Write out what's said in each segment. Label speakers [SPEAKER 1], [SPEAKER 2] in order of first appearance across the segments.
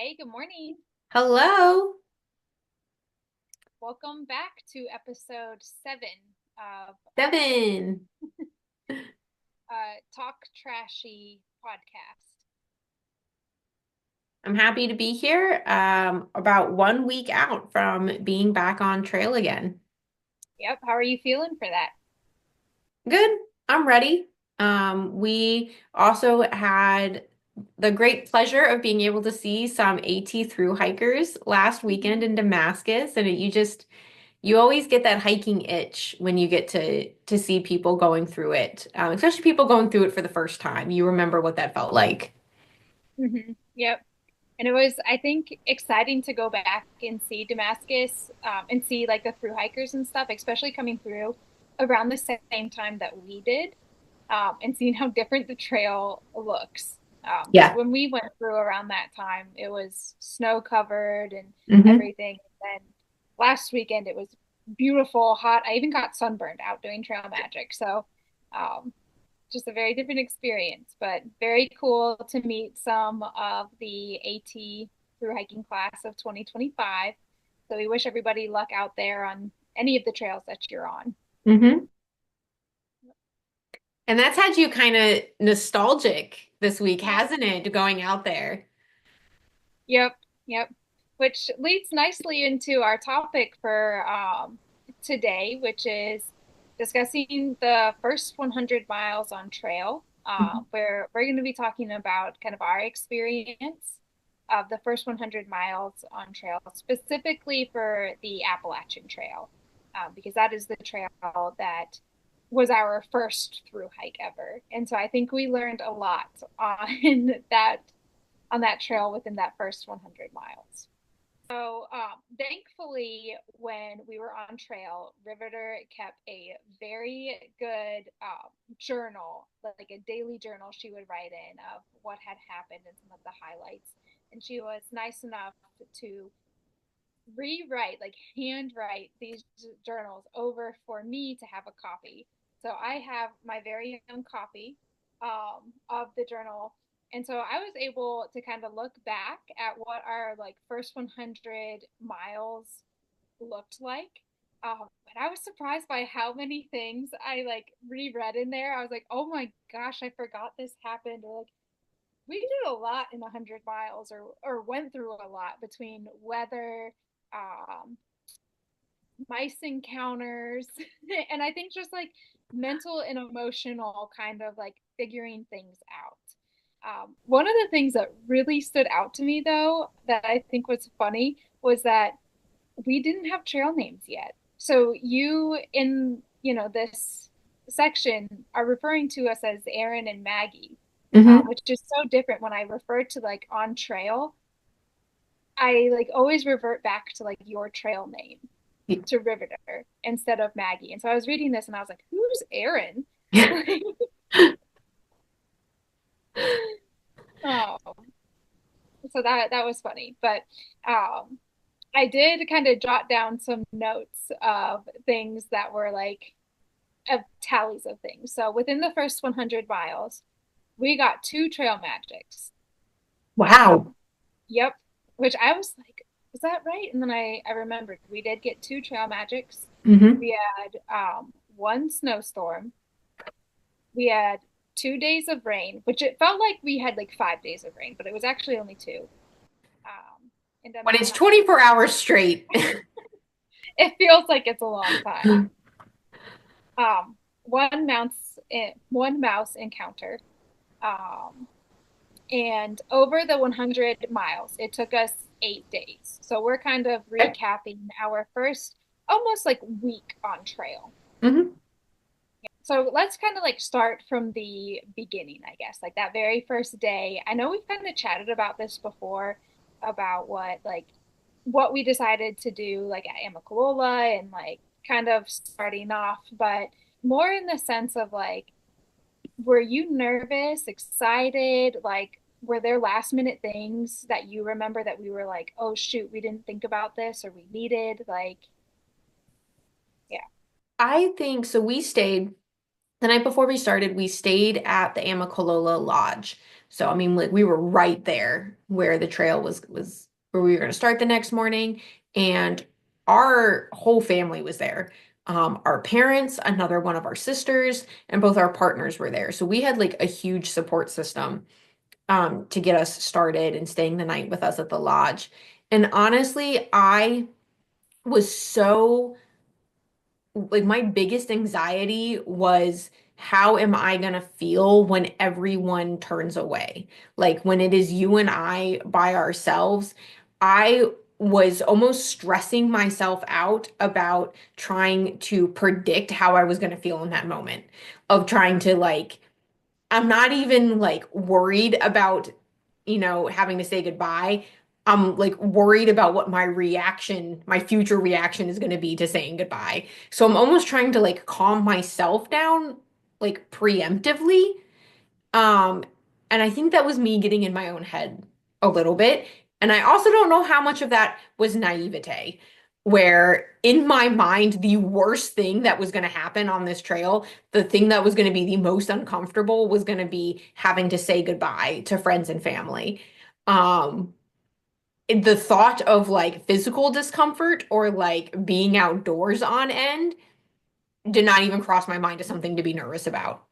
[SPEAKER 1] Hey, good morning.
[SPEAKER 2] Hello,
[SPEAKER 1] Welcome back to episode 7 of our
[SPEAKER 2] Devin.
[SPEAKER 1] Talk Trashy podcast.
[SPEAKER 2] I'm happy to be here. About 1 week out from being back on trail again.
[SPEAKER 1] Yep, how are you feeling for that?
[SPEAKER 2] Good. I'm ready. We also had the great pleasure of being able to see some AT through hikers last weekend in Damascus, and you always get that hiking itch when you get to see people going through it, especially people going through it for the first time. You remember what that felt like.
[SPEAKER 1] Yep. And it was, I think, exciting to go back and see Damascus and see like the through hikers and stuff, especially coming through around the same time that we did and seeing how different the trail looks. Because
[SPEAKER 2] Yeah.
[SPEAKER 1] when we went through around that time, it was snow covered and
[SPEAKER 2] Hmm.
[SPEAKER 1] everything. And then last weekend, it was beautiful, hot. I even got sunburned out doing trail magic. So, um, just a very different experience, but very cool to meet some of the AT through hiking class of 2025. So we wish everybody luck out there on any of the trails that you're on.
[SPEAKER 2] Hmm. And that's had you kind of nostalgic this week, hasn't it? Going out there.
[SPEAKER 1] Yep, yep. Which leads nicely into our topic for today, which is discussing the first 100 miles on trail,
[SPEAKER 2] Mhm.
[SPEAKER 1] where we're going to be talking about kind of our experience of the first 100 miles on trail, specifically for the Appalachian Trail, because that is the trail that was our first through hike ever. And so I think we learned a lot on that trail within that first 100 miles. So, thankfully, when we were on trail, Riveter kept a very good journal, like a daily journal she would write in of what had happened and some of the highlights. And she was nice enough to rewrite, like handwrite these journals over for me to have a copy. So I have my very own copy of the journal. And so I was able to kind of look back at what our like first 100 miles looked like. And I was surprised by how many things I like reread in there. I was like, oh my gosh, I forgot this happened. Or like, we did a lot in 100 miles or went through a lot between weather, um, mice encounters, and I think just like mental and emotional kind of like figuring things out. One of the things that really stood out to me, though, that I think was funny was that we didn't have trail names yet. So you in this section are referring to us as Aaron and Maggie,
[SPEAKER 2] Hmm.
[SPEAKER 1] which is so different. When I refer to like on trail, I like always revert back to like your trail name to Riveter instead of Maggie. And so I was reading this and I was like, who's Aaron? Oh, so that was funny. But I did kind of jot down some notes of things that were like of tallies of things. So within the first 100 miles, we got two trail magics.
[SPEAKER 2] Wow.
[SPEAKER 1] Um, yep, which I was like, is that right? And then I remembered we did get two trail magics.
[SPEAKER 2] Hmm.
[SPEAKER 1] We had one snowstorm. We had 2 days of rain, which it felt like we had like 5 days of rain, but it was actually only two. And
[SPEAKER 2] When it's
[SPEAKER 1] not
[SPEAKER 2] 24 hours straight.
[SPEAKER 1] it feels like it's a long time. Um, one mouse encounter. Um, and over the 100 miles, it took us 8 days. So we're kind of recapping our first almost like week on trail.
[SPEAKER 2] Hmm.
[SPEAKER 1] So let's kind of like start from the beginning, I guess, like that very first day. I know we've kind of chatted about this before about what we decided to do like at Amicalola and like kind of starting off, but more in the sense of like, were you nervous, excited? Like, were there last minute things that you remember that we were like, oh shoot, we didn't think about this or we needed? Like, yeah.
[SPEAKER 2] I think so. The night before we started, we stayed at the Amicalola Lodge. So I mean, like we were right there where the trail was where we were going to start the next morning, and our whole family was there. Our parents, another one of our sisters, and both our partners were there. So we had like a huge support system to get us started and staying the night with us at the lodge. And honestly, I was so like my biggest anxiety was how am I gonna feel when everyone turns away? Like when it is you and I by ourselves, I was almost stressing myself out about trying to predict how I was gonna feel in that moment of trying to like I'm not even like worried about, having to say goodbye. I'm like worried about what my reaction, my future reaction is going to be to saying goodbye. So I'm almost trying to like calm myself down like preemptively. Um, and I think that was me getting in my own head a little bit. And I also don't know how much of that was naivete, where in my mind, the worst thing that was going to happen on this trail, the thing that was going to be the most uncomfortable was going to be having to say goodbye to friends and family. Um, the thought of like physical discomfort or like being outdoors on end did not even cross my mind as something to be nervous about.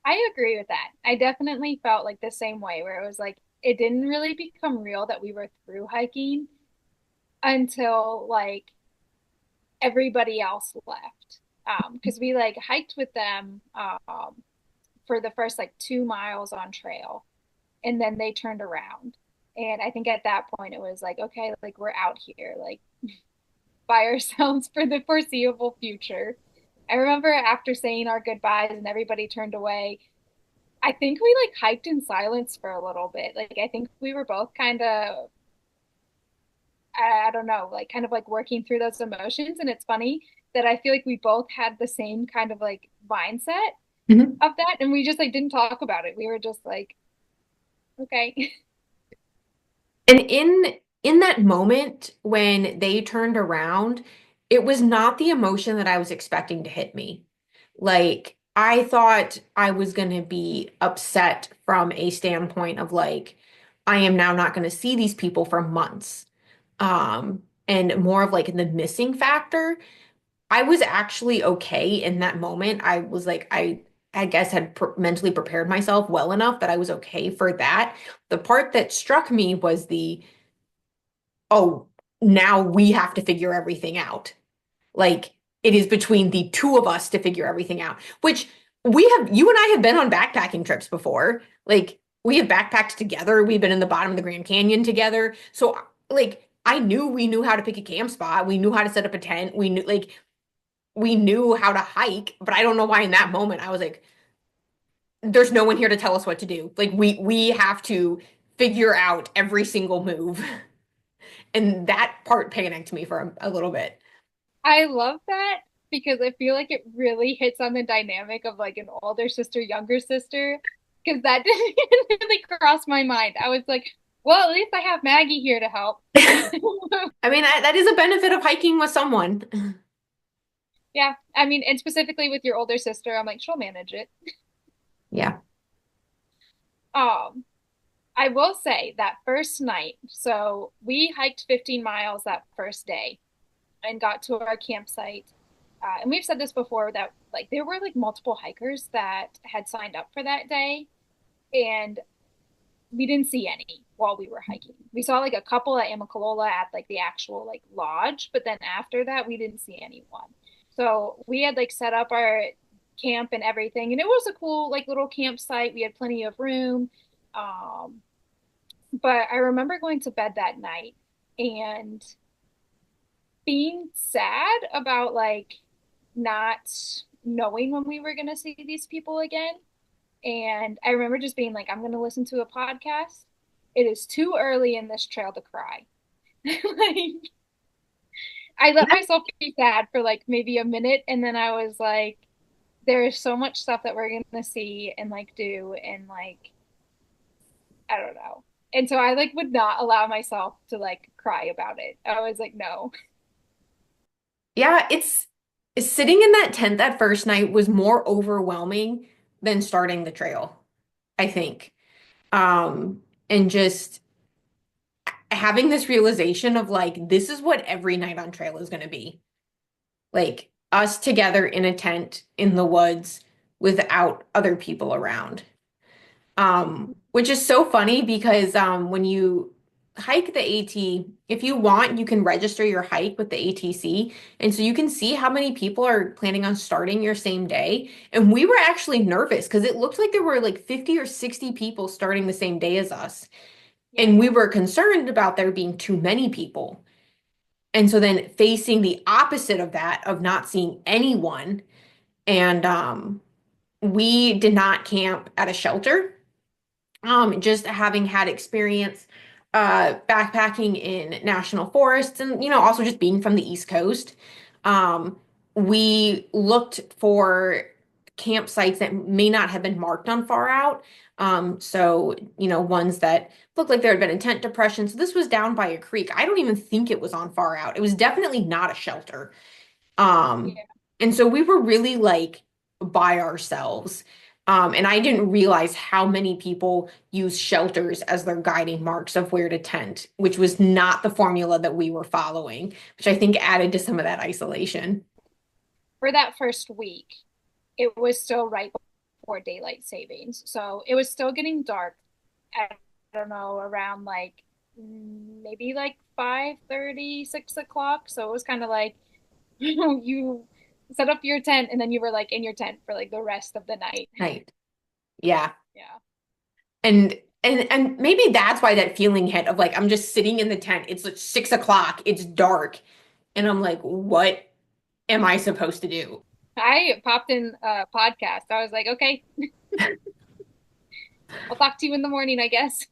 [SPEAKER 1] I agree with that. I definitely felt like the same way where it was like it didn't really become real that we were through hiking until like everybody else left. Because we like hiked with them for the first like 2 miles on trail, and then they turned around. And I think at that point it was like, okay, like we're out here, like by ourselves for the foreseeable future. I remember after saying our goodbyes and everybody turned away, I think we like hiked in silence for a little bit. Like I think we were both kind of I don't know, like kind of like working through those emotions. And it's funny that I feel like we both had the same kind of like mindset
[SPEAKER 2] Mhm.
[SPEAKER 1] of that, and we just like didn't talk about it. We were just like, okay.
[SPEAKER 2] And in that moment when they turned around, it was not the emotion that I was expecting to hit me. Like I thought I was going to be upset from a standpoint of like I am now not going to see these people for months. And more of like the missing factor. I was actually okay in that moment. I was like I guess had mentally prepared myself well enough that I was okay for that. The part that struck me was the oh, now we have to figure everything out. Like it is between the two of us to figure everything out, which you and I have been on backpacking trips before. Like we have backpacked together. We've been in the bottom of the Grand Canyon together. So like I knew we knew how to pick a camp spot. We knew how to set up a tent. We knew how to hike, but I don't know why in that moment I was like, there's no one here to tell us what to do. Like we have to figure out every single move. And that part panicked me for a little bit.
[SPEAKER 1] I love that because I feel like it really hits on the dynamic of like an older sister, younger sister, because that didn't even really cross my mind. I was like, well, at least I have Maggie here to help.
[SPEAKER 2] I mean, that is a benefit of hiking with someone.
[SPEAKER 1] Yeah, I mean, and specifically with your older sister, I'm like, she'll manage it.
[SPEAKER 2] Yeah.
[SPEAKER 1] Um, I will say that first night, so we hiked 15 miles that first day and got to our campsite. And we've said this before that like there were like multiple hikers that had signed up for that day, and we didn't see any while we were hiking. We saw like a couple at Amicalola at like the actual like lodge, but then after that we didn't see anyone. So we had like set up our camp and everything, and it was a cool like little campsite. We had plenty of room. Um, but I remember going to bed that night and being sad about like not knowing when we were going to see these people again. And I remember just being like, I'm going to listen to a podcast. It is too early in this trail to cry. Like, I let myself be sad for like maybe a minute. And then I was like, there is so much stuff that we're going to see and like do. And like, I don't know. And so I like would not allow myself to like cry about it. I was like, no.
[SPEAKER 2] Yeah, it's sitting in that tent that first night was more overwhelming than starting the trail. I think. And just having this realization of like, this is what every night on trail is going to be. Like us together in a tent in the woods without other people around. Which is so funny because when you hike the AT, if you want, you can register your hike with the ATC. And so you can see how many people are planning on starting your same day. And we were actually nervous because it looked like there were like 50 or 60 people starting the same day as us.
[SPEAKER 1] Yeah.
[SPEAKER 2] And we were concerned about there being too many people. And so then facing the opposite of that, of not seeing anyone, and we did not camp at a shelter. Just having had experience backpacking in national forests and, also just being from the East Coast, um, we looked for campsites that may not have been marked on Far Out. So, ones that looked like there had been a tent depression. So this was down by a creek. I don't even think it was on Far Out. It was definitely not a shelter. Um,
[SPEAKER 1] Yeah.
[SPEAKER 2] and so we were really like by ourselves. And I didn't realize how many people use shelters as their guiding marks of where to tent, which was not the formula that we were following, which I think added to some of that isolation.
[SPEAKER 1] For that first week, it was still right before daylight savings. So it was still getting dark at, I don't know, around like maybe like 5:30, 6 o'clock. So it was kind of like you set up your tent and then you were like in your tent for like the rest of the night.
[SPEAKER 2] Right. Yeah.
[SPEAKER 1] Yeah.
[SPEAKER 2] And maybe that's why that feeling hit of like I'm just sitting in the tent. It's like 6 o'clock, it's dark, and I'm like, what am I supposed to do?
[SPEAKER 1] I popped in a podcast. I was like, okay, I'll talk to you in the morning, I guess.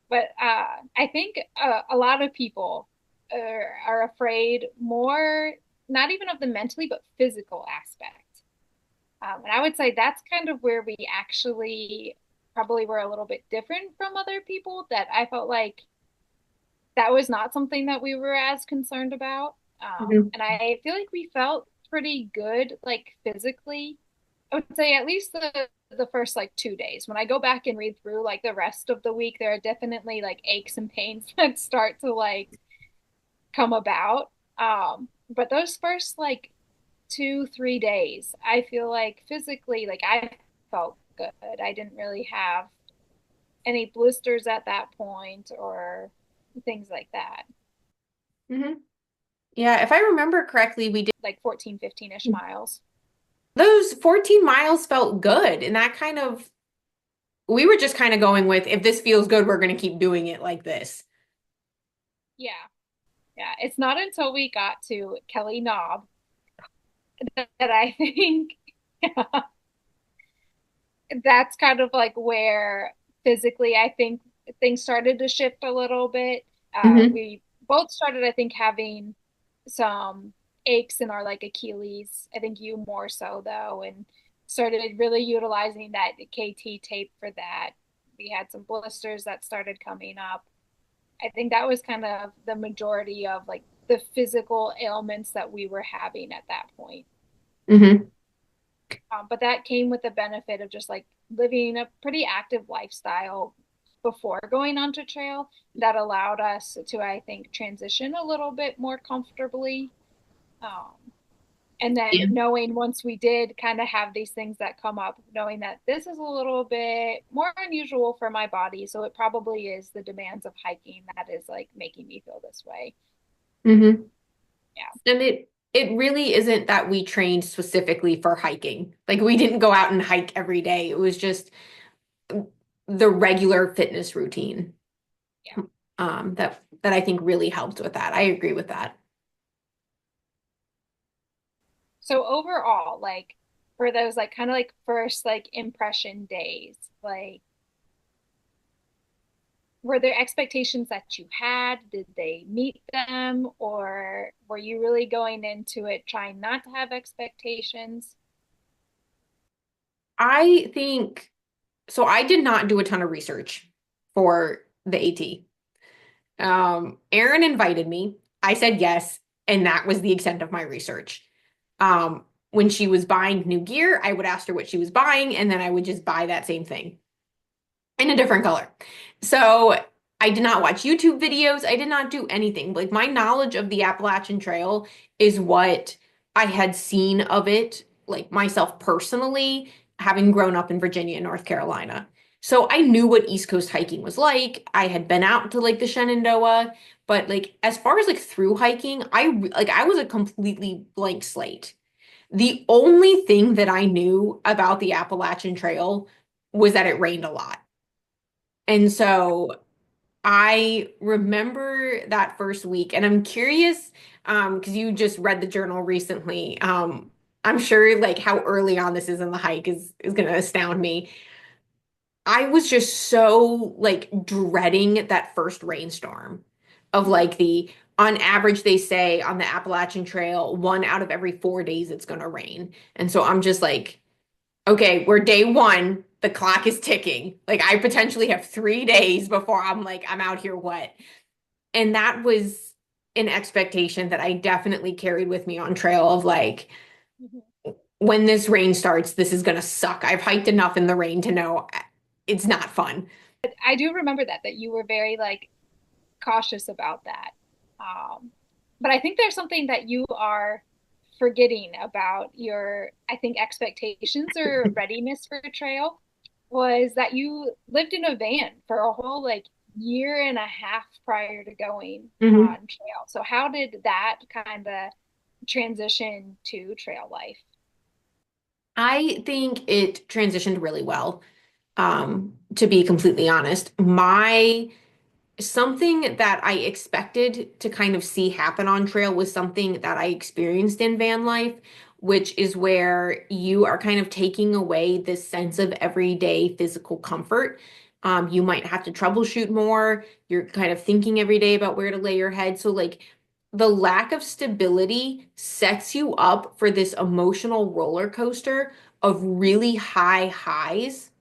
[SPEAKER 1] But I think a lot of people are afraid more, not even of the mentally, but physical aspect. And I would say that's kind of where we actually probably were a little bit different from other people, that I felt like that was not something that we were as concerned about.
[SPEAKER 2] Mhm.
[SPEAKER 1] And I feel like we felt pretty good, like physically. I would say at least the first like 2 days. When I go back and read through like the rest of the week, there are definitely like aches and pains that start to like come about. But those first like 2, 3 days, I feel like physically, like I felt good. I didn't really have any blisters at that point or things like that.
[SPEAKER 2] Mhm. Yeah, if I remember correctly, we did
[SPEAKER 1] Like 14, 15-ish miles.
[SPEAKER 2] those 14 miles felt good. And that kind of, we were just kind of going with, if this feels good, we're going to keep doing it like this.
[SPEAKER 1] Yeah. Yeah. It's not until we got to Kelly Knob that I think that's kind of like where physically I think things started to shift a little bit.
[SPEAKER 2] Hmm.
[SPEAKER 1] We both started, I think, having some aches in our like Achilles. I think you more so though, and started really utilizing that KT tape for that. We had some blisters that started coming up. I think that was kind of the majority of like the physical ailments that we were having at that point.
[SPEAKER 2] Hmm.
[SPEAKER 1] But that came with the benefit of just like living a pretty active lifestyle before going onto trail that allowed us to, I think, transition a little bit more comfortably. Um, and then
[SPEAKER 2] Yeah.
[SPEAKER 1] knowing once we did kind of have these things that come up, knowing that this is a little bit more unusual for my body. So it probably is the demands of hiking that is like making me feel this way.
[SPEAKER 2] Hmm.
[SPEAKER 1] Yeah.
[SPEAKER 2] And it really isn't that we trained specifically for hiking. Like we didn't go out and hike every day. It was just the regular fitness routine.
[SPEAKER 1] Yeah.
[SPEAKER 2] That I think really helped with that. I agree with that.
[SPEAKER 1] So overall, like for those like kind of like first like impression days, like were there expectations that you had? Did they meet them? Or were you really going into it trying not to have expectations?
[SPEAKER 2] I think so. I did not do a ton of research for the AT. Aaron invited me. I said yes, and that was the extent of my research. when she was buying new gear, I would ask her what she was buying, and then I would just buy that same thing in a different color. So I did not watch YouTube videos. I did not do anything. Like my knowledge of the Appalachian Trail is what I had seen of it, like myself personally, having grown up in Virginia and North Carolina. So I knew what East Coast hiking was like. I had been out to like the Shenandoah, but like as far as like through hiking, I was a completely blank slate. The only thing that I knew about the Appalachian Trail was that it rained a lot. And so I remember that first week, and I'm curious, because you just read the journal recently. I'm sure like how early on this is in the hike is gonna astound me. I was just so like dreading that first rainstorm of
[SPEAKER 1] Mhm.
[SPEAKER 2] like on average they say on the Appalachian Trail, 1 out of every 4 days it's gonna rain. And so I'm just like, okay, we're day one. The clock is ticking. Like I potentially have 3 days before I'm like, I'm out here wet. And that was an expectation that I definitely carried with me on trail of like,
[SPEAKER 1] Mhm.
[SPEAKER 2] when this rain starts, this is gonna suck. I've hiked enough in the rain to know it's not fun.
[SPEAKER 1] I do remember that you were very like cautious about that. Um, but I think there's something that you are forgetting about your, I think, expectations or readiness for a trail was that you lived in a van for a whole like year and a half prior to going on
[SPEAKER 2] Mhm.
[SPEAKER 1] trail. So how did that kind of transition to trail life?
[SPEAKER 2] I think it transitioned really well, to be completely honest. My Something that I expected to kind of see happen on trail was something that I experienced in van life, which is where you are kind of taking away this sense of everyday physical comfort. You might have to troubleshoot more. You're kind of thinking every day about where to lay your head. So, like, the lack of stability sets you up for this emotional roller coaster of really high highs,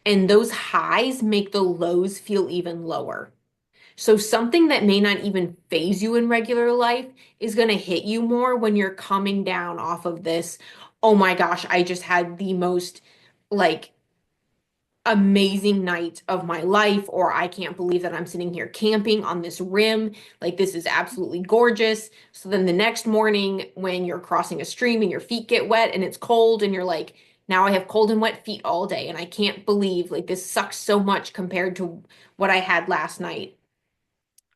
[SPEAKER 2] and those highs make the lows feel even lower. So something that may not even phase you in regular life is going to hit you more when you're coming down off of this. Oh my gosh, I just had the most like amazing night of my life, or I can't believe that I'm sitting here camping on this rim. Like this is absolutely gorgeous. So then the next morning when you're crossing a stream and your feet get wet and it's cold and you're like, now I have cold and wet feet all day and I can't believe like this sucks so much compared to what I had last night.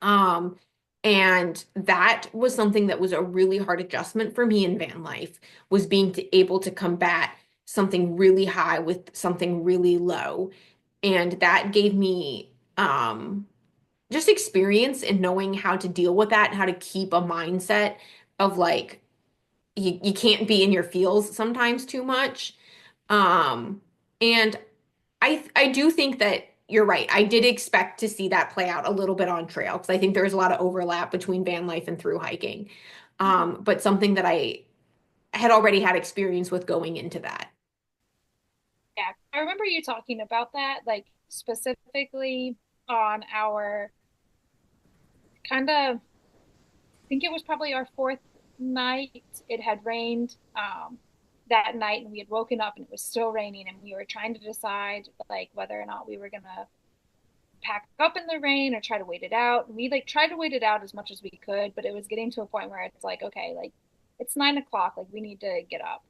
[SPEAKER 2] Um, and that was something that was a really hard adjustment for me in van life, was being able to combat something really high with something really low. And that gave me just experience in knowing how to deal with that and how to keep a mindset of like you can't be in your feels sometimes too much. Um, and I do think that you're right. I did expect to see that play out a little bit on trail because I think there's a lot of overlap between van life and through hiking.
[SPEAKER 1] Mhm.
[SPEAKER 2] But something that I had already had experience with going into that.
[SPEAKER 1] Yeah, I remember you talking about that, like specifically on our kind of, I think it was probably our fourth night. It had rained that night, and we had woken up and it was still raining, and we were trying to decide like whether or not we were gonna pack up in the rain or try to wait it out. We like tried to wait it out as much as we could, but it was getting to a point where it's like, okay, like it's 9 o'clock, like we need to get up.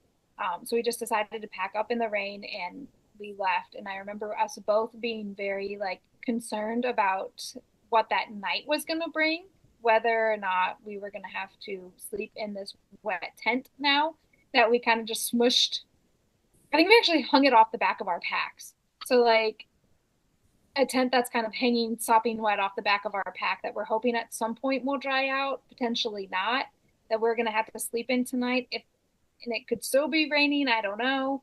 [SPEAKER 1] So we just decided to pack up in the rain and we left. And I remember us both being very like concerned about what that night was going to bring, whether or not we were going to have to sleep in this wet tent now that we kind of just smushed. I think we actually hung it off the back of our packs. So like a tent that's kind of hanging, sopping wet off the back of our pack that we're hoping at some point will dry out, potentially not, that we're going to have to sleep in tonight. If and it could still be raining, I don't know.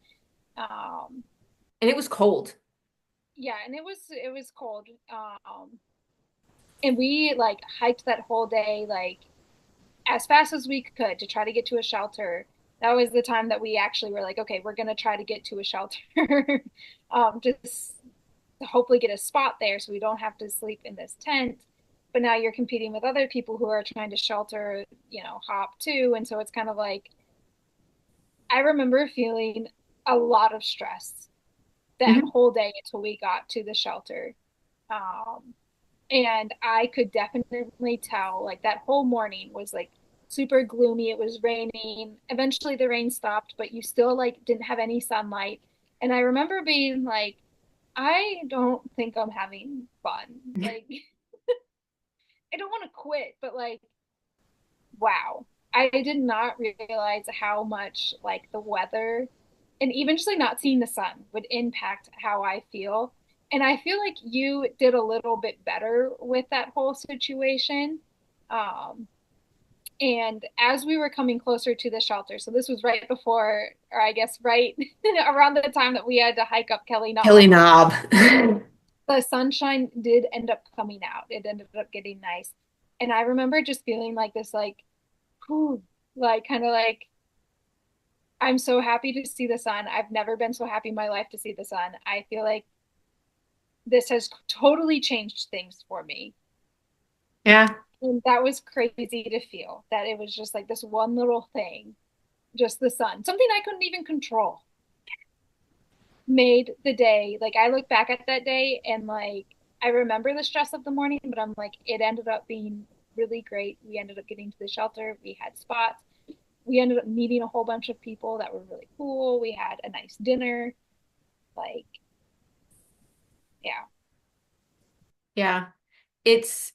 [SPEAKER 1] Um,
[SPEAKER 2] And it was cold.
[SPEAKER 1] yeah, and it was cold. And we like hiked that whole day like as fast as we could to try to get to a shelter. That was the time that we actually were like, okay, we're going to try to get to a shelter. Just to hopefully get a spot there so we don't have to sleep in this tent. But now you're competing with other people who are trying to shelter, hop too. And so it's kind of like I remember feeling a lot of stress that
[SPEAKER 2] Mhm.
[SPEAKER 1] whole day until we got to the shelter. Um, and I could definitely tell like that whole morning was like super gloomy. It was raining. Eventually the rain stopped, but you still like didn't have any sunlight. And I remember being like, I don't think I'm having fun. Like, I don't want to quit, but like, wow. I did not realize how much like the weather and even just like not seeing the sun would impact how I feel. And I feel like you did a little bit better with that whole situation. Um, and as we were coming closer to the shelter, so this was right before, or I guess right around the time that we had to hike up Kelly
[SPEAKER 2] Hilly
[SPEAKER 1] Knob,
[SPEAKER 2] knob.
[SPEAKER 1] the sunshine did end up coming out. It ended up getting nice. And I remember just feeling like this, like, whew, like kind of like I'm so happy to see the sun. I've never been so happy in my life to see the sun. I feel like this has totally changed things for me.
[SPEAKER 2] Yeah.
[SPEAKER 1] And that was crazy to feel that it was just like this one little thing, just the sun, something I couldn't even control, made the day. Like I look back at that day and like I remember the stress of the morning, but I'm like, it ended up being really great. We ended up getting to the shelter. We had spots. We ended up meeting a whole bunch of people that were really cool. We had a nice dinner. Like, yeah.
[SPEAKER 2] Yeah. It's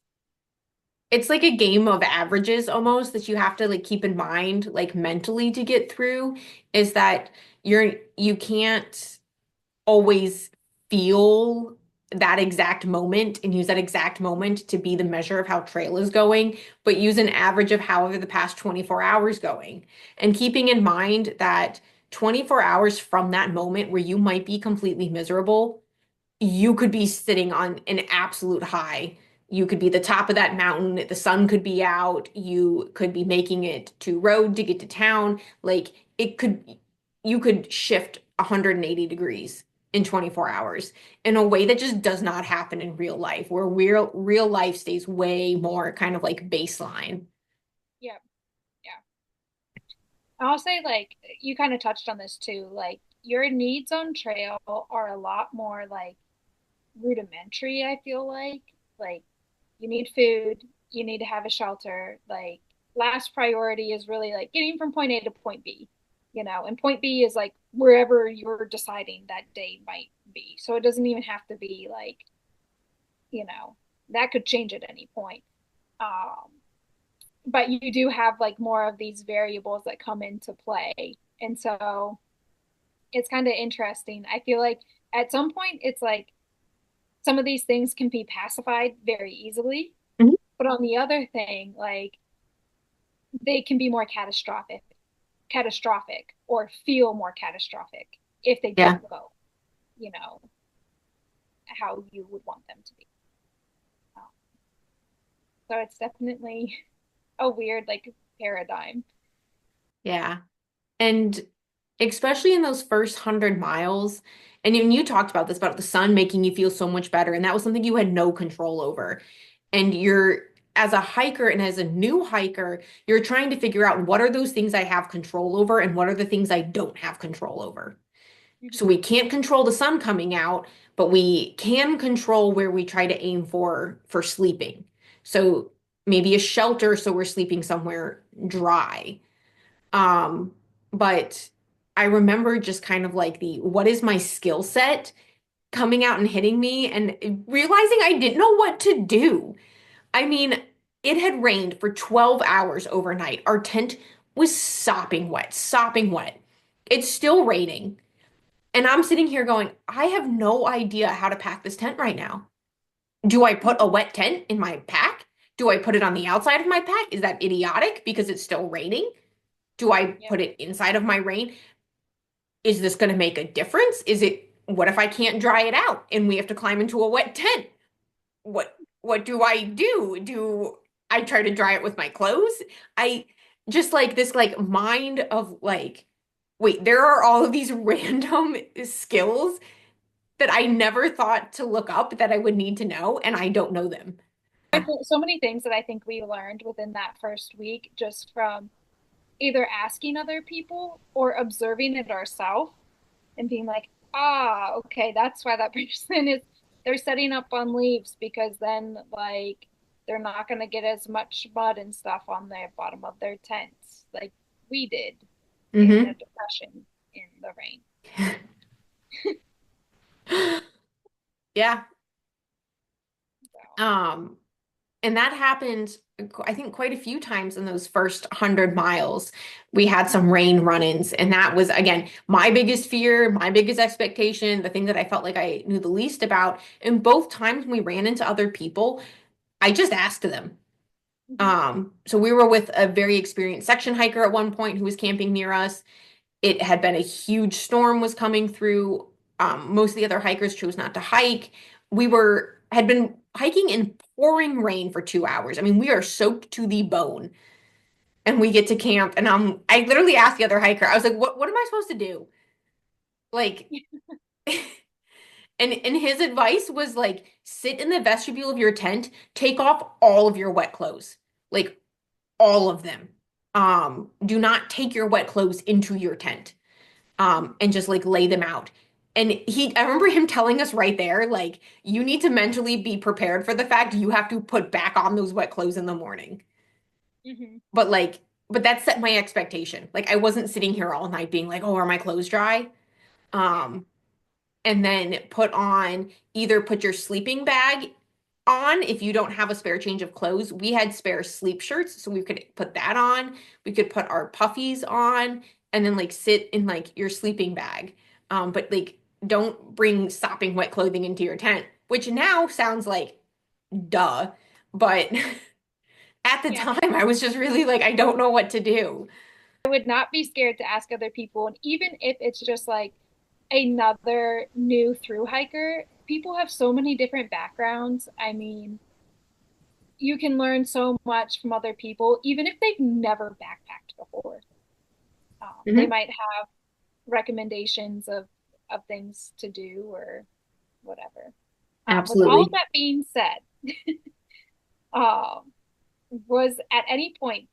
[SPEAKER 2] it's like a game of averages almost that you have to like keep in mind like mentally to get through is that you can't always feel that exact moment and use that exact moment to be the measure of how trail is going, but use an average of however the past 24 hours going. And keeping in mind that 24 hours from that moment where you might be completely miserable, you could be sitting on an absolute high. You could be the top of that mountain. The sun could be out. You could be making it to road to get to town. Like you could shift 180 degrees in 24 hours in a way that just does not happen in real life, where real life stays way more kind of like baseline.
[SPEAKER 1] Yeah. Yeah. I'll say like you kind of touched on this too. Like your needs on trail are a lot more like rudimentary, I feel like. Like you need food, you need to have a shelter. Like last priority is really like getting from point A to point B, and point B is like wherever you're deciding that day might be. So it doesn't even have to be like, you know, that could change at any point. Um, but you do have like more of these variables that come into play. And so it's kind of interesting. I feel like at some point it's like some of these things can be pacified very easily,
[SPEAKER 2] Mhm.
[SPEAKER 1] but on the other thing, like they can be more catastrophic or feel more catastrophic if they
[SPEAKER 2] Yeah.
[SPEAKER 1] don't go, you know, how you would want them to be. Um, so it's definitely a weird like paradigm.
[SPEAKER 2] Yeah. And especially in those first 100 miles, and you talked about this, about the sun making you feel so much better, and that was something you had no control over. And as a hiker and as a new hiker, you're trying to figure out what are those things I have control over and what are the things I don't have control over. So
[SPEAKER 1] Mm-hmm.
[SPEAKER 2] we can't control the sun coming out, but we can control where we try to aim for sleeping. So maybe a shelter so we're sleeping somewhere dry. Um, but I remember just kind of like the what is my skill set coming out and hitting me and realizing I didn't know what to do. I mean, it had rained for 12 hours overnight. Our tent was sopping wet, sopping wet. It's still raining. And I'm sitting here going, I have no idea how to pack this tent right now. Do I put a
[SPEAKER 1] Mm-hmm.
[SPEAKER 2] wet tent in my pack? Do I put it on the outside of my pack? Is that idiotic because it's still raining? Do I
[SPEAKER 1] Yep.
[SPEAKER 2] put it inside of my rain? Is this going to make a difference? What if I can't dry it out and we have to climb into a wet tent? What do I do? Do I try to dry it with my clothes? I just like this like mind of like, wait, there are all of these random skills that I never thought to look up that I would need to know, and I don't know them.
[SPEAKER 1] So many things that I think we learned within that first week just from either asking other people or observing it ourselves and being like, ah, okay, that's why that person is, they're setting up on leaves because then, like, they're not going to get as much mud and stuff on the bottom of their tents like we did in the
[SPEAKER 2] Hmm.
[SPEAKER 1] depression in the rain.
[SPEAKER 2] Yeah.
[SPEAKER 1] So,
[SPEAKER 2] Um, and that happened, I think, quite a few times in those first 100 miles. We had some rain run-ins, and that was, again, my biggest fear, my biggest expectation, the thing that I felt like I knew the least about. And both times we ran into other people, I just asked them.
[SPEAKER 1] mhm,
[SPEAKER 2] So we were with a very experienced section hiker at one point who was camping near us. It had been a huge storm was coming through. Most of the other hikers chose not to hike. Had been hiking in pouring rain for 2 hours. I mean, we are soaked to the bone. And we get to camp, and I literally asked the other hiker, I was like, what am I supposed to do? Like, and his advice was like, sit in the vestibule of your tent, take off all of your wet clothes. Like all of them. Do not take your wet clothes into your tent. And just like lay them out. And I remember him telling us right there, like, you need to mentally be prepared for the fact you have to put back on those wet clothes in the morning.
[SPEAKER 1] mhm,
[SPEAKER 2] But like, but that set my expectation. Like, I wasn't sitting here all night being like, oh, are my clothes dry?
[SPEAKER 1] yeah,
[SPEAKER 2] Um, and then put your sleeping bag on if you don't have a spare change of clothes. We had spare sleep shirts, so we could put that on. We could put our puffies on and then like sit in like your sleeping bag. But like don't bring sopping wet clothing into your tent, which now sounds like duh. But at the
[SPEAKER 1] yeah.
[SPEAKER 2] time, I was just really like, I don't know what to do.
[SPEAKER 1] I would not be scared to ask other people. And even if it's just like another new through hiker, people have so many different backgrounds. I mean, you can learn so much from other people, even if they've never backpacked before. They
[SPEAKER 2] Mhm.
[SPEAKER 1] might have recommendations of things to do or whatever. With all of
[SPEAKER 2] Absolutely.
[SPEAKER 1] that being said, um, was at any point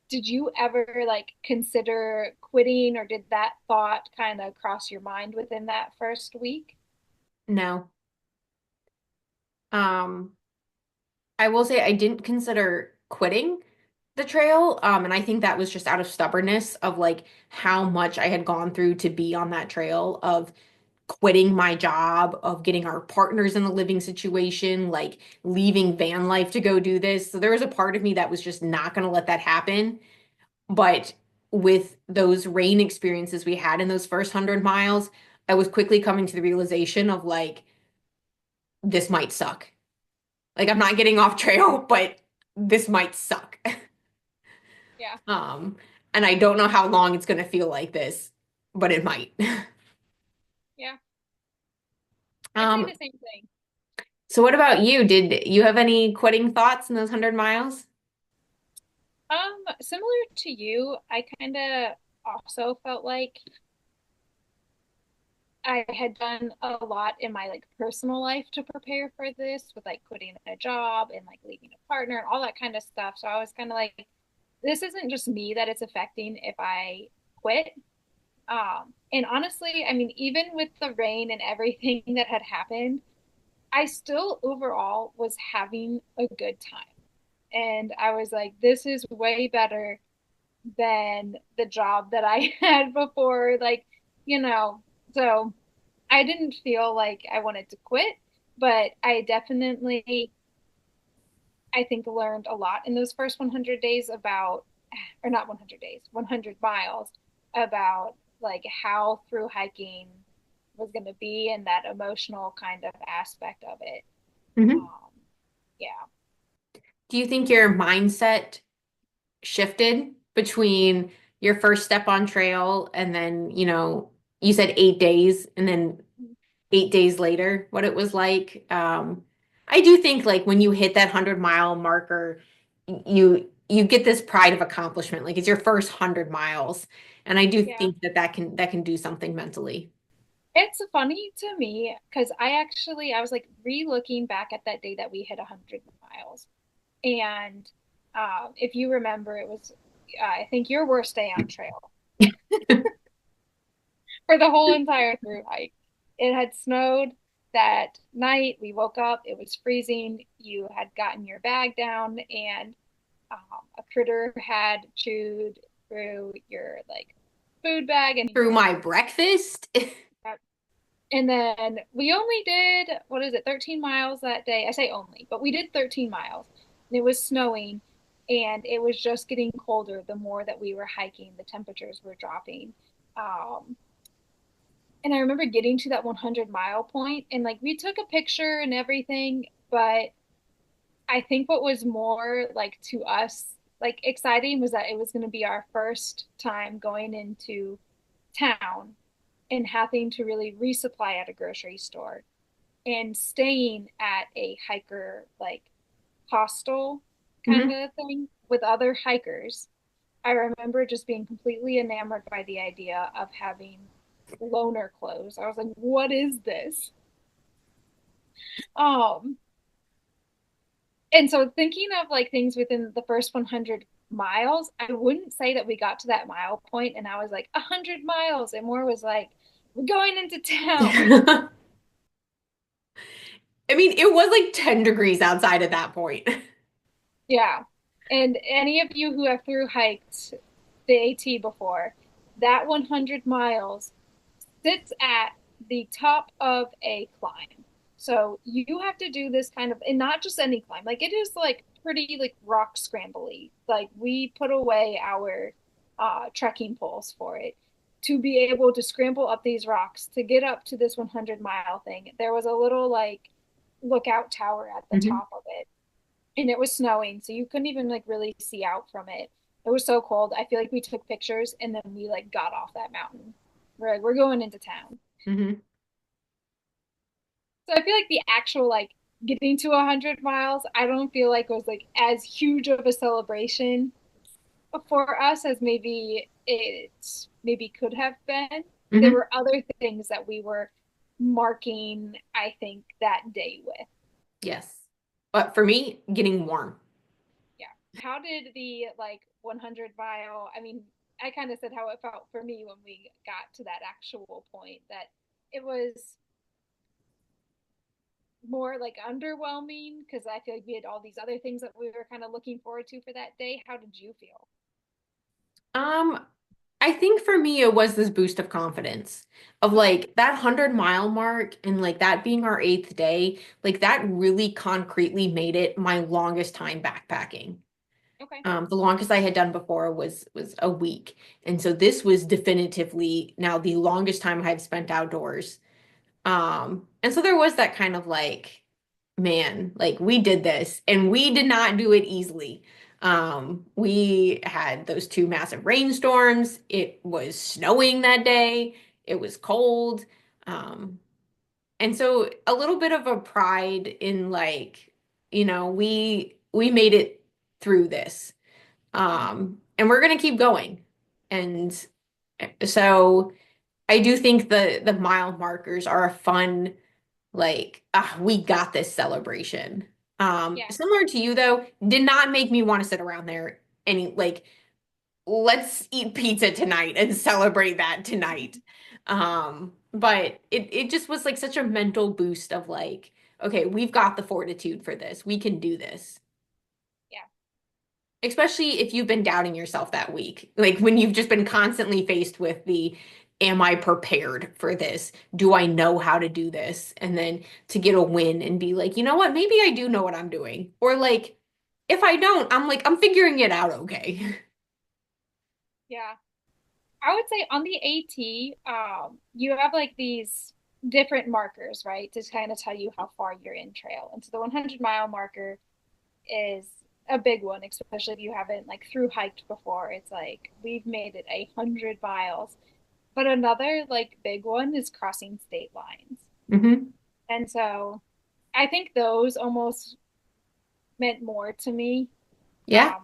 [SPEAKER 1] did you ever like consider quitting, or did that thought kind of cross your mind within that first week?
[SPEAKER 2] No. Um, I will say I didn't consider quitting the trail. And I think that was just out of stubbornness of like how much I had gone through to be on that trail of quitting my job, of getting our partners in a living situation, like leaving van life to go do this. So there was a part of me that was just not going to let that happen. But with those rain experiences we had in those first 100 miles, I was quickly coming to the realization of like, this might suck. Like I'm not getting off trail, but this might suck.
[SPEAKER 1] Yeah,
[SPEAKER 2] Um, and I don't know how long it's going to feel like this, but it might.
[SPEAKER 1] yeah. I'd say
[SPEAKER 2] Um,
[SPEAKER 1] the same thing.
[SPEAKER 2] so what about you? Did you have any quitting thoughts in those 100 miles?
[SPEAKER 1] Similar to you, I kind of also felt like I had done a lot in my like personal life to prepare for this with like quitting a job and like leaving a partner and all that kind of stuff. So I was kind of like, this isn't just me that it's affecting if I quit. And honestly, I mean, even with the rain and everything that had happened, I still overall was having a good time. And I was like, this is way better than the job that I had before. Like, you know, so I didn't feel like I wanted to quit, but I definitely, I think, learned a lot in those first 100 days about, or not 100 days, 100 miles about like how through hiking was going to be and that emotional kind of aspect of it.
[SPEAKER 2] Hmm.
[SPEAKER 1] Um, yeah.
[SPEAKER 2] Do you think your mindset shifted between your first step on trail and then, you said 8 days and then 8 days later, what it was like? I do think like when you hit that 100 mile marker, you get this pride of accomplishment. Like it's your first 100 miles. And I do
[SPEAKER 1] Yeah.
[SPEAKER 2] think that can do something mentally.
[SPEAKER 1] It's funny to me because I was like re-looking back at that day that we hit 100 miles. And if you remember, it was I think your worst day on trail for the whole entire through hike. It had snowed that night. We woke up, it was freezing. You had gotten your bag down, and a critter had chewed through your like food bag and
[SPEAKER 2] Through
[SPEAKER 1] your
[SPEAKER 2] my breakfast.
[SPEAKER 1] and then we only did, what is it, 13 miles that day. I say only, but we did 13 miles. And it was snowing and it was just getting colder the more that we were hiking. The temperatures were dropping. Um, and I remember getting to that 100-mile point and like we took a picture and everything, but I think what was more like to us like exciting was that it was going to be our first time going into town and having to really resupply at a grocery store and staying at a hiker like hostel kind
[SPEAKER 2] Mhm.
[SPEAKER 1] of thing with other hikers. I remember just being completely enamored by the idea of having loner clothes. I was like, what is this? Um, and so thinking of like things within the first 100 miles, I wouldn't say that we got to that mile point and I was like 100 miles, and more was like we're going into town.
[SPEAKER 2] I mean, it was like 10 degrees outside at that point.
[SPEAKER 1] Yeah. And any of you who have through hiked the AT before, that 100 miles sits at the top of a climb. So you have to do this kind of, and not just any climb, like it is like pretty like rock scrambly. Like we put away our trekking poles for it to be able to scramble up these rocks to get up to this 100-mile thing. There was a little like lookout tower at the
[SPEAKER 2] Mhm.
[SPEAKER 1] top of it, and it was snowing, so you couldn't even like really see out from it. It was so cold. I feel like we took pictures and then we like got off that mountain. We're like, we're going into town.
[SPEAKER 2] Mhm.
[SPEAKER 1] So I feel like the actual like getting to 100 miles, I don't feel like was like as huge of a celebration for us as maybe it maybe could have been. There
[SPEAKER 2] Mhm.
[SPEAKER 1] were other things that we were marking, I think, that day with.
[SPEAKER 2] Yes. But for me, getting warm.
[SPEAKER 1] Yeah. How did the like 100-mile, I mean, I kind of said how it felt for me when we got to that actual point, that it was more like underwhelming because I feel like we had all these other things that we were kind of looking forward to for that day. How did you feel?
[SPEAKER 2] Um, I think for me it was this boost of confidence of
[SPEAKER 1] Okay.
[SPEAKER 2] like that 100-mile mark and like that being our eighth day, like that really concretely made it my longest time backpacking.
[SPEAKER 1] Okay.
[SPEAKER 2] The longest I had done before was a week. And so this was definitively now the longest time I've spent outdoors. And so there was that kind of like, man, like we did this and we did not do it easily. We had those two massive rainstorms. It was snowing that day. It was cold. Um, and so a little bit of a pride in like, we made it through this. And we're gonna keep going. And so I do think the mile markers are a fun like, ah, we got this celebration.
[SPEAKER 1] Yeah.
[SPEAKER 2] Similar to you though, did not make me want to sit around there any like, let's eat pizza tonight and celebrate that tonight. But it just was like such a mental boost of like, okay, we've got the fortitude for this. We can do this.
[SPEAKER 1] Yeah.
[SPEAKER 2] Especially if you've been doubting yourself that week. Like when you've just been constantly faced with the, am I prepared for this? Do I know how to do this? And then to get a win and be like, you know what? Maybe I do know what I'm doing. Or like, if I don't, I'm like, I'm figuring it out okay.
[SPEAKER 1] Yeah. I would say on the AT, you have like these different markers, right, to kind of tell you how far you're in trail. And so the 100-mile marker is a big one, especially if you haven't like through hiked before. It's like we've made it 100 miles. But another like big one is crossing state lines.
[SPEAKER 2] Hmm.
[SPEAKER 1] And so I think those almost meant more to me,
[SPEAKER 2] Yeah.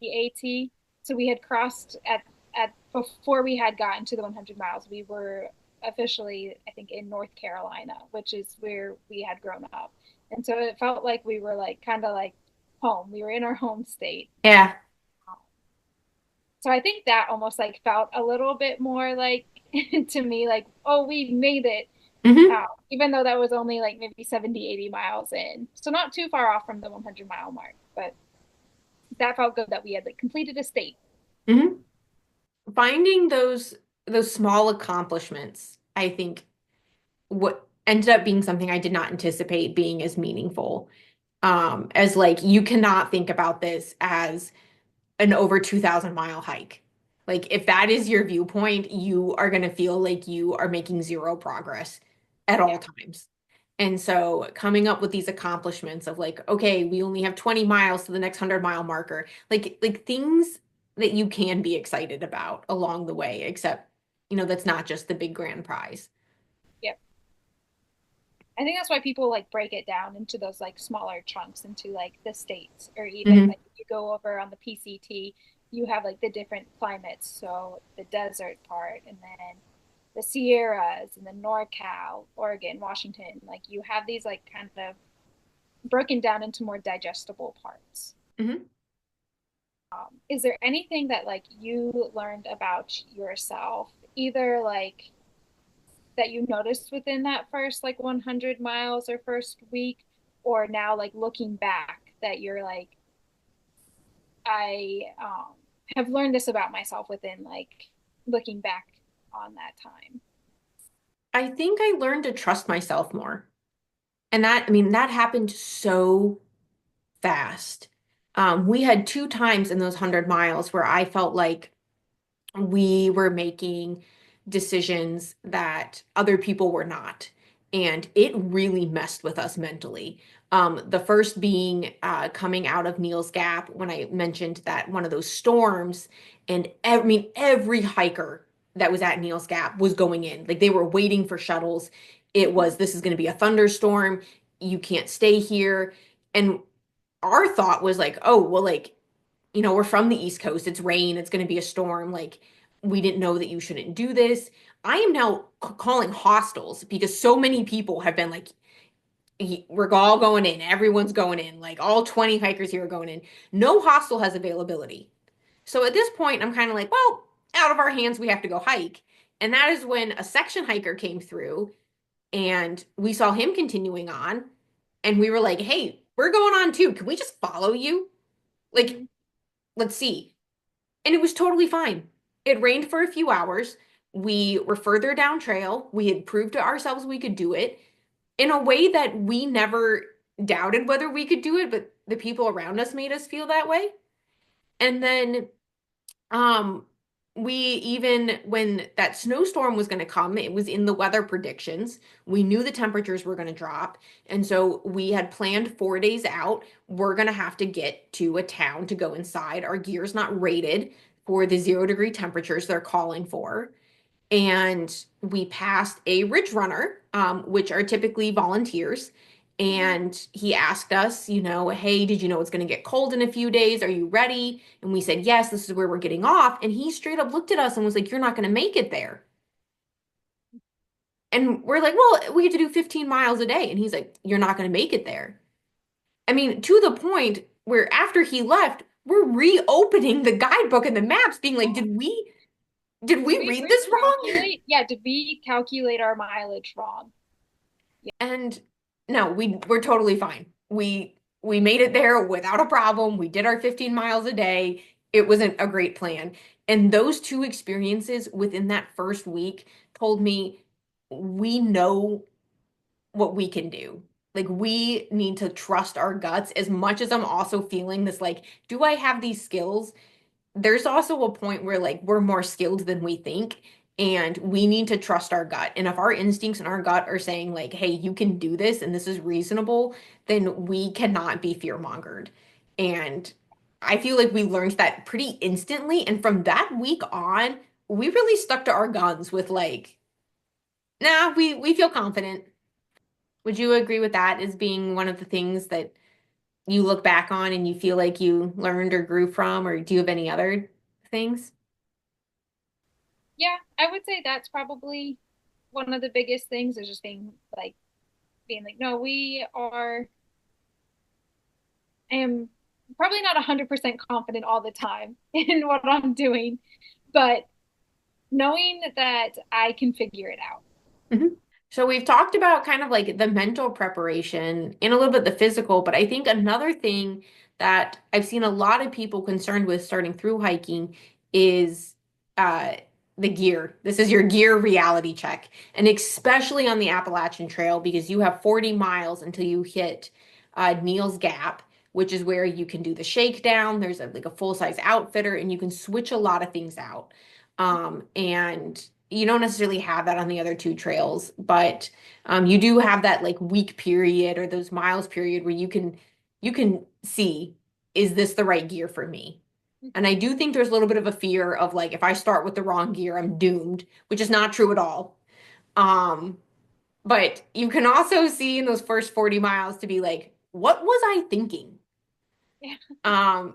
[SPEAKER 1] the AT. So we had crossed at before we had gotten to the 100 miles. We were officially, I think, in North Carolina, which is where we had grown up. And so it felt like we were like kind of like home. We were in our home state.
[SPEAKER 2] Yeah.
[SPEAKER 1] So I think that almost like felt a little bit more like to me like, oh, we made it.
[SPEAKER 2] Hmm.
[SPEAKER 1] Even though that was only like maybe 70, 80 miles in. So not too far off from the 100-mile mark, but that felt good that we had like completed a state.
[SPEAKER 2] Hmm. Finding those small accomplishments, I think what ended up being something I did not anticipate being as meaningful. As like you cannot think about this as an over 2,000 mile hike. Like if that is your viewpoint, you are going to feel like you are making zero progress at all
[SPEAKER 1] Yeah.
[SPEAKER 2] times. And so coming up with these accomplishments of like, okay, we only have 20 miles to the next 100-mile marker, like things that you can be excited about along the way, except, that's not just the big grand prize.
[SPEAKER 1] Yeah. I think that's why people like break it down into those like smaller chunks into like the states, or even
[SPEAKER 2] Hmm.
[SPEAKER 1] like if you go over on the PCT, you have like the different climates. So the desert part, and then the Sierras, and the NorCal, Oregon, Washington. Like you have these like kind of broken down into more digestible parts.
[SPEAKER 2] Hmm.
[SPEAKER 1] Is there anything that like you learned about yourself, either like that you noticed within that first like 100 miles or first week, or now like looking back that you're like, I have learned this about myself within like looking back on that time?
[SPEAKER 2] I think I learned to trust myself more. And that, I mean, that happened so fast. We had two times in those 100 miles where I felt like we were making decisions that other people were not. And it really messed with us mentally. The first being coming out of Neal's Gap when I mentioned that one of those storms, and I mean, every hiker that was at Neal's Gap was going in. Like they were waiting for shuttles. It was, this is going to be a thunderstorm. You can't stay here. And our thought was like, oh, well, like, we're from the East Coast. It's rain. It's going to be a storm. Like, we didn't know that you shouldn't do this. I am now calling hostels because so many people have been like, we're all going in. Everyone's going in. Like, all 20 hikers here are going in. No hostel has availability. So at this point, I'm kind of like, well, out of our hands, we have to go hike. And that is when a section hiker came through and we saw him continuing on. And we were like, hey, we're going on too. Can we just follow you? Like,
[SPEAKER 1] Mm-hmm.
[SPEAKER 2] let's see. And it was totally fine. It rained for a few hours. We were further down trail. We had proved to ourselves we could do it in a way that we never doubted whether we could do it, but the people around us made us feel that way. And then um we even when that snowstorm was going to come, it was in the weather predictions. We knew the temperatures were going to drop, and so we had planned 4 days out. We're going to have to get to a town to go inside. Our gear's not rated for the 0-degree temperatures they're calling for, and we passed a ridge runner, which are typically volunteers.
[SPEAKER 1] Mm-hmm.
[SPEAKER 2] And he asked us, hey, did you know it's going to get cold in a few days? Are you ready? And we said, yes, this is where we're getting off. And he straight up looked at us and was like, you're not going to make it there. And we're like, well, we get to do 15 miles a day. And he's like, you're not going to make it there. I mean, to the point where after he left, we're reopening the guidebook and the maps, being like, did we
[SPEAKER 1] Did we
[SPEAKER 2] read this wrong?
[SPEAKER 1] recalculate? Yeah, did we calculate our mileage wrong? Yeah.
[SPEAKER 2] And no, we're totally fine. We made it there without a problem. We did our 15 miles a day. It wasn't a great plan. And those two experiences within that first week told me we know what we can do. Like we need to trust our guts as much as I'm also feeling this like, do I have these skills? There's also a point where like we're more skilled than we think, and we need to trust our gut. And if our instincts and our gut are saying like, hey, you can do this and this is reasonable, then we cannot be fear-mongered. And I feel like we learned that pretty instantly. And from that week on, we really stuck to our guns with like, nah, we feel confident. Would you agree with that as being one of the things that you look back on and you feel like you learned or grew from, or do you have any other things?
[SPEAKER 1] Yeah, I would say that's probably one of the biggest things is just being like, no, we are, I am probably not 100% confident all the time in what I'm doing, but knowing that I can figure it out.
[SPEAKER 2] Mhm. So we've talked about kind of like the mental preparation and a little bit the physical, but I think another thing that I've seen a lot of people concerned with starting through hiking is uh, the gear. This is your gear reality check, and especially on the Appalachian Trail because you have 40 miles until you hit Neal's Gap, which is where you can do the shakedown. There's like a full-size outfitter, and you can switch a lot of things out. And you don't necessarily have that on the other two trails, but you do have that like week period or those miles period where you can see, is this the right gear for me? And I do think there's a little bit of a fear of like if I start with the wrong gear, I'm doomed, which is not true at all. Um, but you can also see in those first 40 miles to be like, what was I thinking?
[SPEAKER 1] Yeah.
[SPEAKER 2] Um,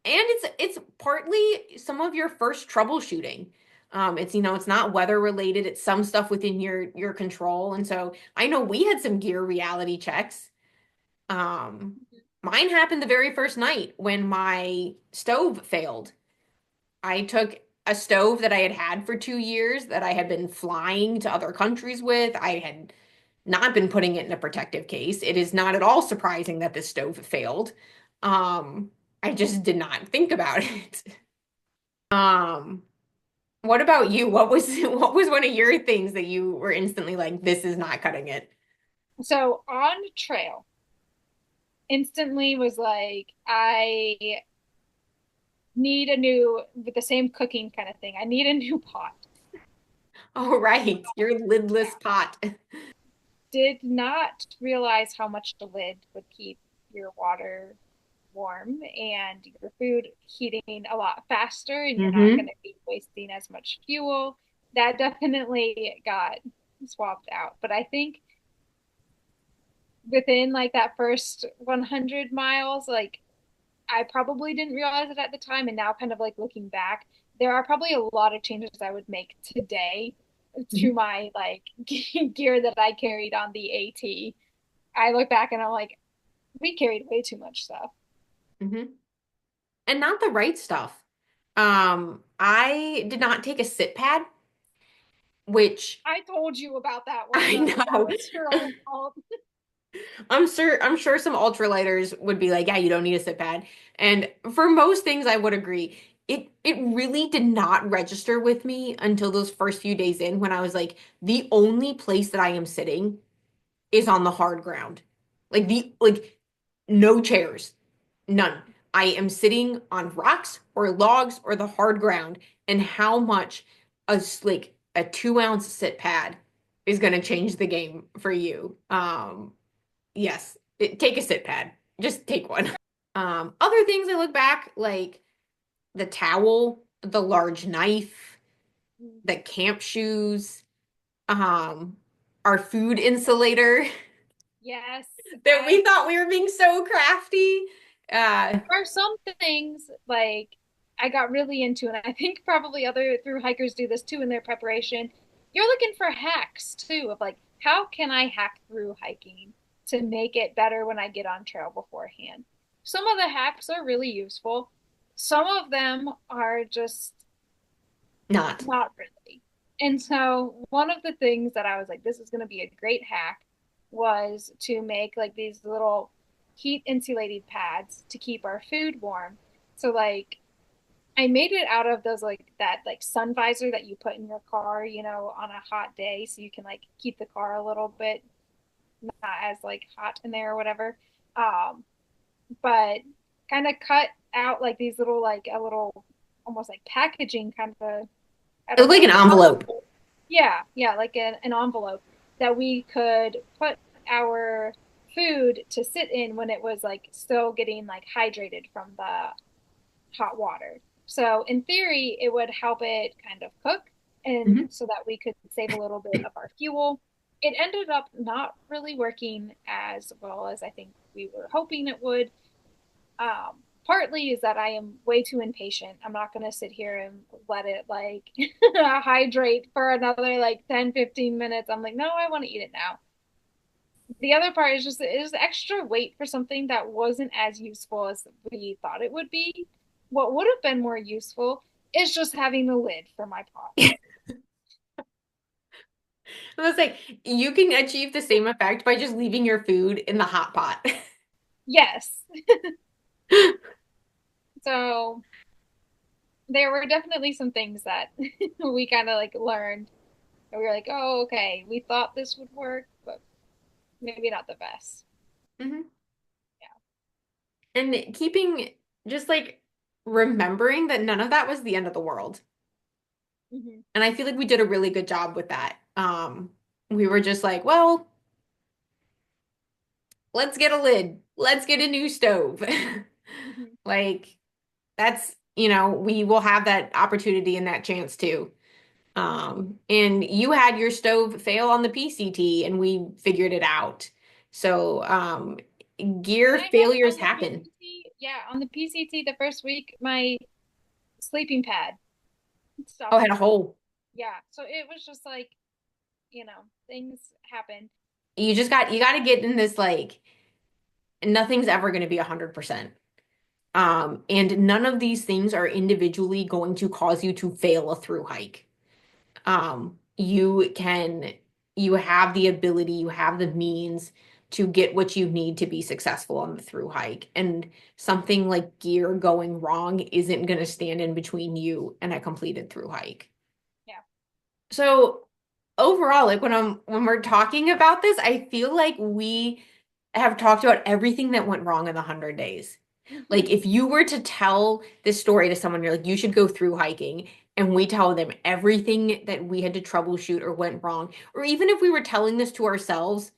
[SPEAKER 2] and it's partly some of your first troubleshooting. It's it's not weather related. It's some stuff within your control. And so I know we had some gear reality checks. Um, Mine happened the very first night when my stove failed. I took a stove that I had had for 2 years that I had been flying to other countries with. I had not been putting it in a protective case. It is not at all surprising that this stove failed. I just did not think about it. Um, what about you? What was what was one of your things that you were instantly like, this is not cutting it?
[SPEAKER 1] So on trail, instantly was like, I need a new, with the same cooking kind of thing, I need a new pot.
[SPEAKER 2] Oh, right, your lidless pot.
[SPEAKER 1] Did not realize how much the lid would keep your water warm and your food heating a lot faster, and you're not going
[SPEAKER 2] Hmm.
[SPEAKER 1] to be wasting as much fuel. That definitely got swapped out. But I think within like that first 100 miles, like I probably didn't realize it at the time. And now, kind of like looking back, there are probably a lot of changes I would make today to my like gear that I carried on the AT. I look back and I'm like, we carried way too much stuff.
[SPEAKER 2] Hmm. And not the right stuff. I did not take a sit pad, which
[SPEAKER 1] I told you about that one
[SPEAKER 2] I
[SPEAKER 1] though. That
[SPEAKER 2] know.
[SPEAKER 1] was your own fault.
[SPEAKER 2] I'm sure some ultralighters would be like, yeah, you don't need a sit pad. And for most things I would agree. It really did not register with me until those first few days in when I was like, the only place that I am sitting is on the hard ground. Like no chairs. None. I am sitting on rocks or logs or the hard ground, and how much like a 2 ounce sit pad is going to change the game for you. Yes, take a sit pad. Just take one. Other things I look back, like the towel, the large knife, the camp shoes, um, our food insulator
[SPEAKER 1] Yes,
[SPEAKER 2] that we
[SPEAKER 1] I
[SPEAKER 2] thought we were being so crafty. Uh,
[SPEAKER 1] there are some things like I got really into, and I think probably other through hikers do this too in their preparation. You're looking for hacks too of like, how can I hack through hiking to make it better when I get on trail beforehand? Some of the hacks are really useful. Some of them are just
[SPEAKER 2] Not.
[SPEAKER 1] not really. And so one of the things that I was like, this is going to be a great hack was to make like these little heat insulated pads to keep our food warm. So like I made it out of those like that like sun visor that you put in your car, on a hot day so you can like keep the car a little bit not as like hot in there or whatever. Um, but kind of cut out like these little like a little almost like packaging kind of, I
[SPEAKER 2] It
[SPEAKER 1] don't
[SPEAKER 2] looked like
[SPEAKER 1] know,
[SPEAKER 2] an envelope.
[SPEAKER 1] yeah, yeah, like an envelope that we could put our food to sit in when it was like still getting like hydrated from the hot water. So in theory, it would help it kind of cook and
[SPEAKER 2] Mhm.
[SPEAKER 1] so that we could save a little bit of our fuel. It ended up not really working as well as I think we were hoping it would. Partly is that I am way too impatient. I'm not going to sit here and let it like hydrate for another like 10, 15 minutes. I'm like, no, I want to eat it now. The other part is just it is extra weight for something that wasn't as useful as we thought it would be. What would have been more useful is just having the lid for my pot.
[SPEAKER 2] I was like, you can achieve the same effect by just leaving your food in the hot pot.
[SPEAKER 1] Yes. So there were definitely some things that we kind of like learned. And we were like, oh, okay, we thought this would work, but maybe not the best.
[SPEAKER 2] Mhm.
[SPEAKER 1] Yeah.
[SPEAKER 2] And keeping just like remembering that none of that was the end of the world.
[SPEAKER 1] Hmm.
[SPEAKER 2] And I feel like we did a really good job with that. We were just like, well, let's get a lid. Let's get a new stove.
[SPEAKER 1] Hmm.
[SPEAKER 2] Like we will have that opportunity and that chance too. And you had your stove fail on the PCT and we figured it out. So,
[SPEAKER 1] And
[SPEAKER 2] gear
[SPEAKER 1] I had
[SPEAKER 2] failures
[SPEAKER 1] on the
[SPEAKER 2] happen.
[SPEAKER 1] PCT, yeah, on the PCT the first week, my sleeping pad
[SPEAKER 2] Oh, I
[SPEAKER 1] stopped
[SPEAKER 2] had a
[SPEAKER 1] working.
[SPEAKER 2] hole.
[SPEAKER 1] Yeah, so it was just like, things happen.
[SPEAKER 2] You got to get in this like nothing's ever going to be 100%. And none of these things are individually going to cause you to fail a through hike. You can, you have the ability, you have the means to get what you need to be successful on the through hike. And something like gear going wrong isn't going to stand in between you and a completed through hike.
[SPEAKER 1] Yeah.
[SPEAKER 2] So overall, like when we're talking about this, I feel like we have talked about everything that went wrong in the 100 days. Like
[SPEAKER 1] Hmm.
[SPEAKER 2] if you were to tell this story to someone, you're like, you should go through hiking, and we tell them everything that we had to troubleshoot or went wrong, or even if we were telling this to ourselves,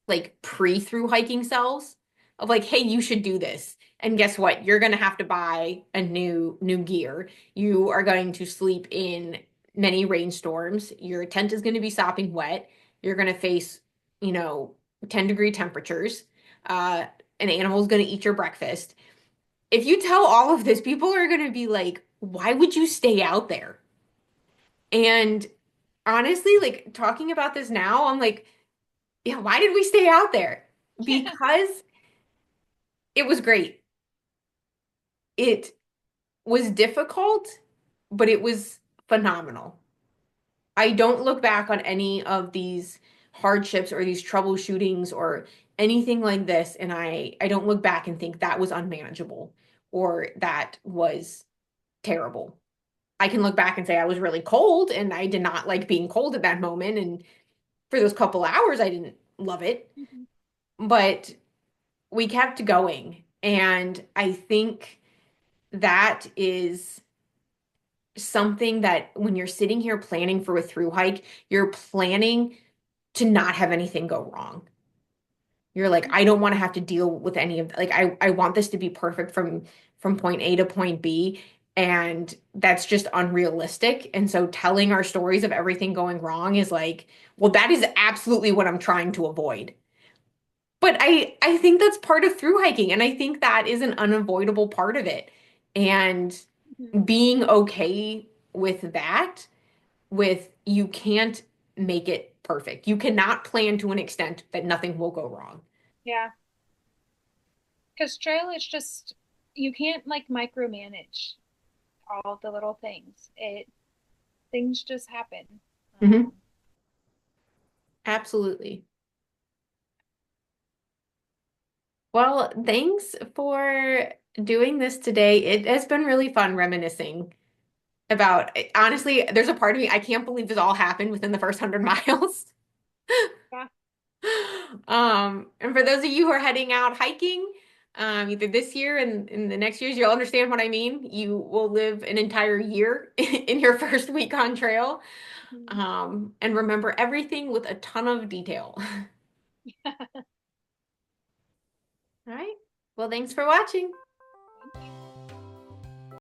[SPEAKER 2] like pre-through hiking selves of like, hey, you should do this. And guess what? You're gonna have to buy a new gear. You are going to sleep in many rainstorms. Your tent is going to be sopping wet. You're going to face, you know, 10-degree temperatures. Uh, an animal is going to eat your breakfast. If you tell all of this, people are going to be like, why would you stay out there? And honestly, like talking about this now, I'm like, yeah, why did we stay out there?
[SPEAKER 1] Yeah.
[SPEAKER 2] Because it was great. It was difficult, but it was phenomenal. I don't look back on any of these hardships or these troubleshootings or anything like this, and I don't look back and think that was unmanageable or that was terrible. I can look back and say I was really cold and I did not like being cold at that moment, and for those couple hours I didn't love it,
[SPEAKER 1] Hmm.
[SPEAKER 2] but we kept going. And I think that is something that when you're sitting here planning for a through hike, you're planning to not have anything go wrong. You're like, I don't want to have to deal with any of like I want this to be perfect from point A to point B, and that's just unrealistic. And so telling our stories of everything going wrong is like, well, that is absolutely what I'm trying to avoid. But I think that's part of through hiking, and I think that is an unavoidable part of it. And
[SPEAKER 1] Hmm.
[SPEAKER 2] being okay with that, with you can't make it perfect. You cannot plan to an extent that nothing will go wrong.
[SPEAKER 1] Yeah. Because trail is just, you can't like micromanage all the little things. Things just happen.
[SPEAKER 2] Hmm.
[SPEAKER 1] Um,
[SPEAKER 2] Absolutely. Well, thanks for doing this today. It has been really fun reminiscing about, honestly, there's a part of me, I can't believe this all happened within the first 100 miles.
[SPEAKER 1] yeah.
[SPEAKER 2] And for those of you who are heading out hiking, either this year and in the next years, you'll understand what I mean. You will live an entire year in your first week on trail.
[SPEAKER 1] Mhm.
[SPEAKER 2] And remember everything with a ton of detail. All right. Well, thanks for watching.